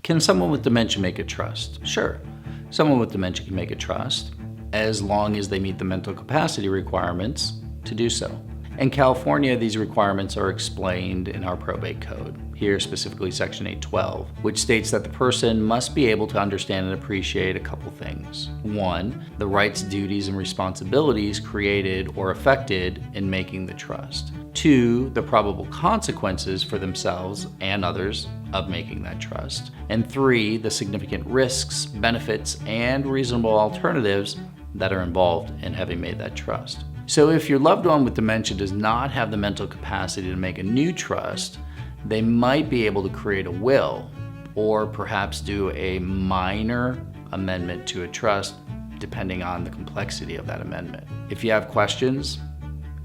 Can someone with dementia make a trust? Sure. Someone with dementia can make a trust as long as they meet the mental capacity requirements to do so. In California, these requirements are explained in our Probate Code, here specifically Section 812, which states that the person must be able to understand and appreciate a couple things. One, the rights, duties, and responsibilities created or affected in making the trust. Two, the probable consequences for themselves and others of making that trust. And three, the significant risks, benefits, and reasonable alternatives that are involved in having made that trust. So if your loved one with dementia does not have the mental capacity to make a new trust, they might be able to create a will or perhaps do a minor amendment to a trust depending on the complexity of that amendment. If you have questions,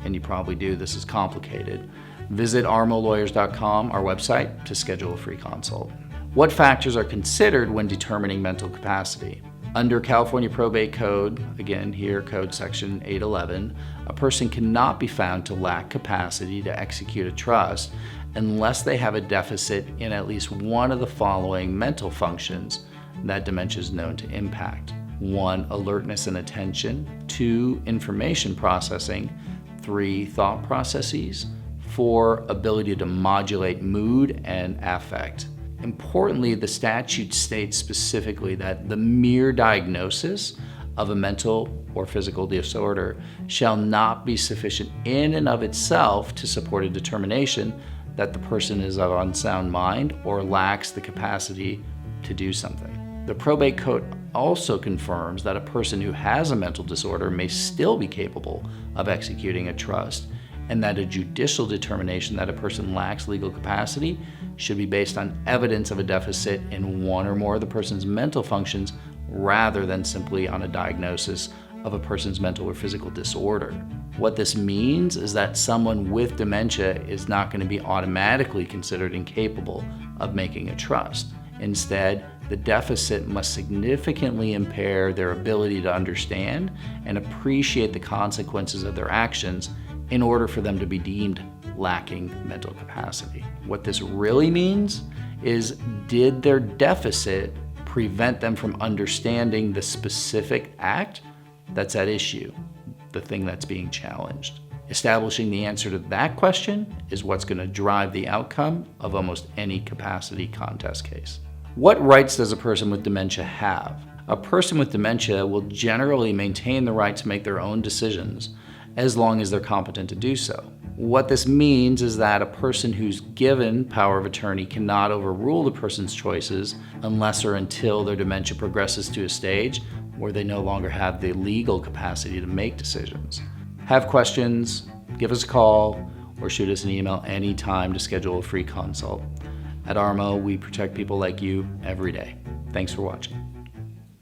and you probably do, this is complicated, visit rmolawyers.com, our website, to schedule a free consult. What factors are considered when determining mental capacity? Under California Probate Code, again here, Code Section 811, a person cannot be found to lack capacity to execute a trust unless they have a deficit in at least one of the following mental functions that dementia is known to impact. 1, alertness and attention. 2, information processing. 3, thought processes. 4, ability to modulate mood and affect. Importantly, the statute states specifically that the mere diagnosis of a mental or physical disorder shall not be sufficient in and of itself to support a determination that the person is of unsound mind or lacks the capacity to do something. The Probate Code also confirms that a person who has a mental disorder may still be capable of executing a trust, and that a judicial determination that a person lacks legal capacity should be based on evidence of a deficit in one or more of the person's mental functions rather than simply on a diagnosis of a person's mental or physical disorder. What this means is that someone with dementia is not going to be automatically considered incapable of making a trust. Instead, the deficit must significantly impair their ability to understand and appreciate the consequences of their actions in order for them to be deemed lacking mental capacity. What this really means is, did their deficit prevent them from understanding the specific act that's at issue, the thing that's being challenged? Establishing the answer to that question is what's going to drive the outcome of almost any capacity contest case. What rights does a person with dementia have? A person with dementia will generally maintain the right to make their own decisions as long as they're competent to do so. What this means is that a person who's given power of attorney cannot overrule the person's choices unless or until their dementia progresses to a stage where they no longer have the legal capacity to make decisions. Have questions, give us a call, or shoot us an email anytime to schedule a free consult. At RMO, we protect people like you every day. Thanks for watching.